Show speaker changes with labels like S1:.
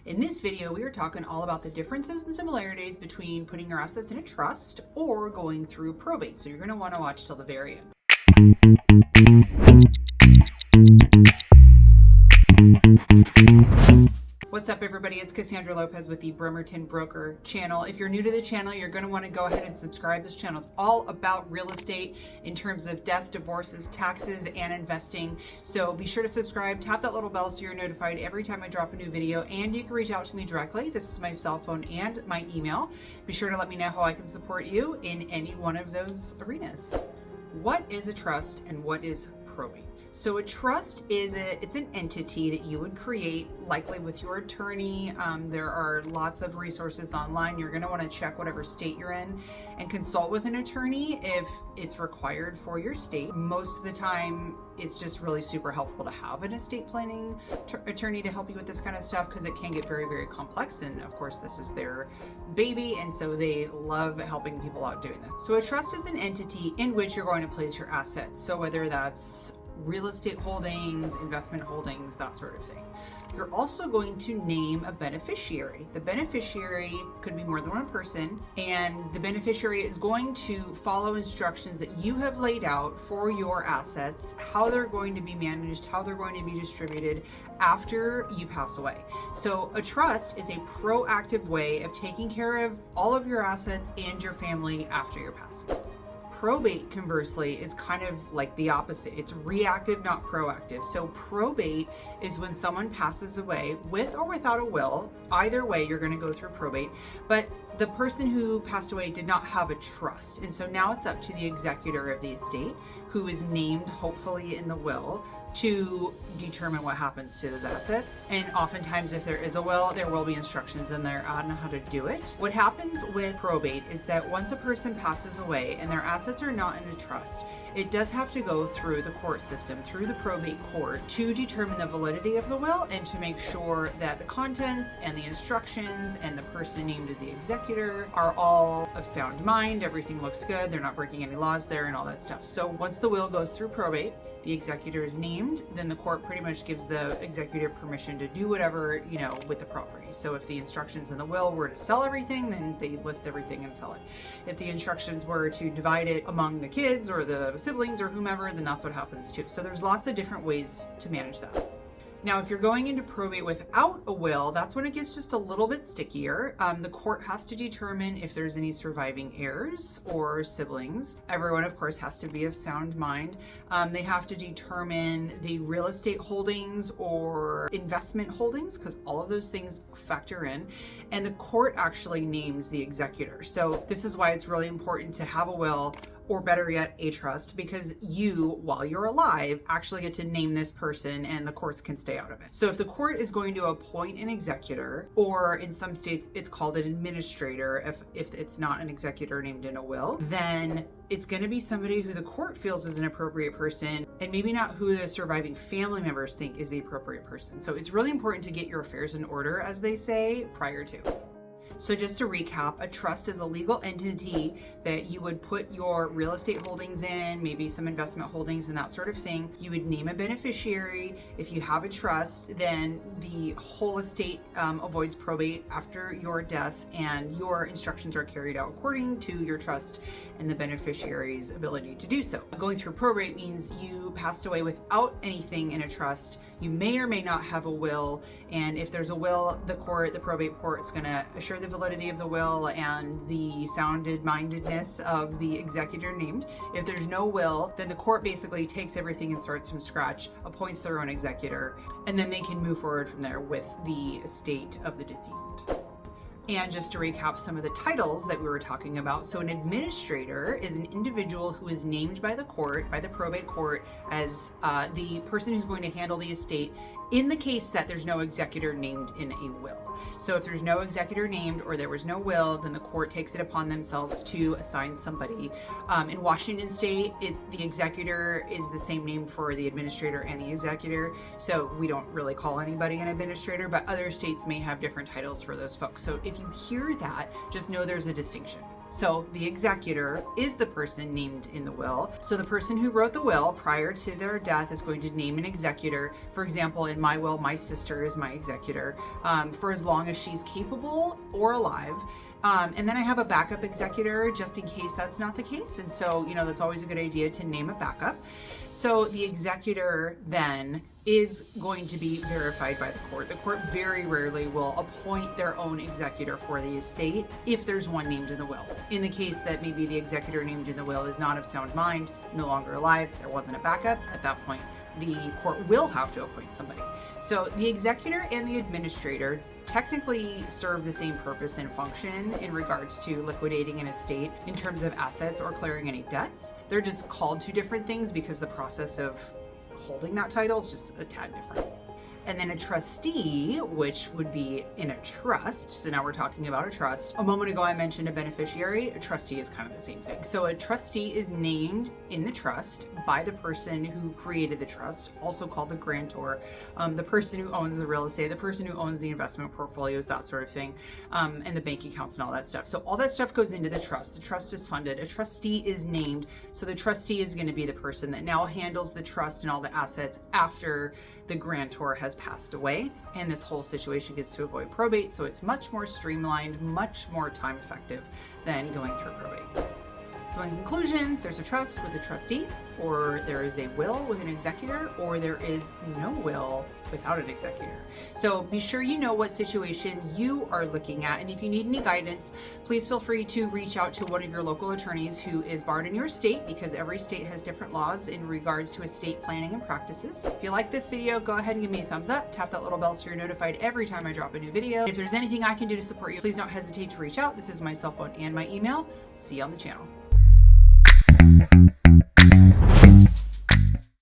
S1: In this video, we are talking all about the differences and similarities between putting your assets in a trust or going through probate. So you're going to want to watch till the very end. What's up, everybody? It's Cassandra Lopez with the Bremerton Broker channel. If you're new to the channel, you're going to want to go ahead and subscribe. This channel is all about real estate in terms of death, divorces, taxes, and investing. So be sure to subscribe, tap that little bell so you're notified every time I drop a new video, and you can reach out to me directly. This is my cell phone and my email. Be sure to let me know how I can support you in any one of those arenas. What is a trust and what is probate? So a trust it's an entity that you would create, likely with your attorney. There are lots of resources online. You're going to want to check whatever state you're in and consult with an attorney if it's required for your state. Most of the time, it's just really super helpful to have an estate planning attorney to help you with this kind of stuff, because it can get very, very complex. And of course, this is their baby, and so they love helping people out doing this. So a trust is an entity in which you're going to place your assets. So whether that's real estate holdings, investment holdings, that sort of thing. You're also going to name a beneficiary. The beneficiary could be more than one person, and the beneficiary is going to follow instructions that you have laid out for your assets, how they're going to be managed, how they're going to be distributed after you pass away. So a trust is a proactive way of taking care of all of your assets and your family after your passing. Probate, conversely, is kind of like the opposite. It's reactive, not proactive. So probate is when someone passes away with or without a will. Either way, you're going to go through probate, but the person who passed away did not have a trust. And so now it's up to the executor of the estate, who is named hopefully in the will, to determine what happens to his asset. And oftentimes, if there is a will, there will be instructions in there on how to do it. What happens with probate is that once a person passes away and their assets are not in a trust, it does have to go through the court system, through the probate court, to determine the validity of the will and to make sure that the contents and the instructions and the person named as the executor are all of sound mind. Everything looks good. They're not breaking any laws there and all that stuff. So once the will goes through probate, the executor is named, then the court pretty much gives the executor permission to do whatever, with the property. So if the instructions in the will were to sell everything, then they list everything and sell it. If the instructions were to divide it among the kids or the siblings or whomever, then that's what happens too. So there's lots of different ways to manage that. Now, if you're going into probate without a will, that's when it gets just a little bit stickier. The court has to determine if there's any surviving heirs or siblings. Everyone, of course, has to be of sound mind. They have to determine the real estate holdings or investment holdings, because all of those things factor in. And the court actually names the executor. So this is why it's really important to have a will, or better yet, a trust, because you, while you're alive, actually get to name this person and the courts can stay out of it. So if the court is going to appoint an executor, or in some states it's called an administrator if it's not an executor named in a will, then it's going to be somebody who the court feels is an appropriate person, and maybe not who the surviving family members think is the appropriate person. So it's really important to get your affairs in order, as they say, prior to. So just to recap, a trust is a legal entity that you would put your real estate holdings in, maybe some investment holdings and that sort of thing. You would name a beneficiary. If you have a trust, then the whole estate avoids probate after your death, and your instructions are carried out according to your trust and the beneficiary's ability to do so. Going through probate means you passed away without anything in a trust. You may or may not have a will, and if there's a will, the probate court is going to assure the validity of the will and the sounded-mindedness of the executor named. If there's no will, then the court basically takes everything and starts from scratch, appoints their own executor, and then they can move forward from there with the estate of the deceased. And just to recap some of the titles that we were talking about. So an administrator is an individual who is named by the court, by the probate court, as the person who's going to handle the estate in the case that there's no executor named in a will. So if there's no executor named or there was no will, then the court takes it upon themselves to assign somebody. In Washington state, the executor is the same name for the administrator and the executor. So we don't really call anybody an administrator, but other states may have different titles for those folks. So if you hear that, just know there's a distinction. So the executor is the person named in the will. So the person who wrote the will prior to their death is going to name an executor. For example, in my will, my sister is my executor for as long as she's capable or alive. And then I have a backup executor just in case that's not the case. And so, that's always a good idea to name a backup. So the executor then is going to be verified by the court. The court very rarely will appoint their own executor for the estate if there's one named in the will. In the case that maybe the executor named in the will is not of sound mind, no longer alive, there wasn't a backup, at that point, the court will have to appoint somebody. So the executor and the administrator technically serve the same purpose and function in regards to liquidating an estate in terms of assets or clearing any debts. They're just called two different things because the process of holding that title is just a tad different. And then a trustee, which would be in a trust. So now we're talking about a trust. A moment ago, I mentioned a beneficiary. A trustee is kind of the same thing. So a trustee is named in the trust by the person who created the trust, also called the grantor, the person who owns the real estate, the person who owns the investment portfolios, that sort of thing, and the bank accounts and all that stuff. So all that stuff goes into the trust. The trust is funded. A trustee is named. So the trustee is going to be the person that now handles the trust and all the assets after the grantor has passed away, and this whole situation gets to avoid probate, so it's much more streamlined, much more time effective than going through probate. So in conclusion, there's a trust with a trustee, or there is a will with an executor, or there is no will without an executor. So be sure you know what situation you are looking at, and if you need any guidance, please feel free to reach out to one of your local attorneys who is barred in your state, because every state has different laws in regards to estate planning and practices. If you like this video, go ahead and give me a thumbs up, tap that little bell so you're notified every time I drop a new video. If there's anything I can do to support you, please don't hesitate to reach out. This is my cell phone and my email. See you on the channel.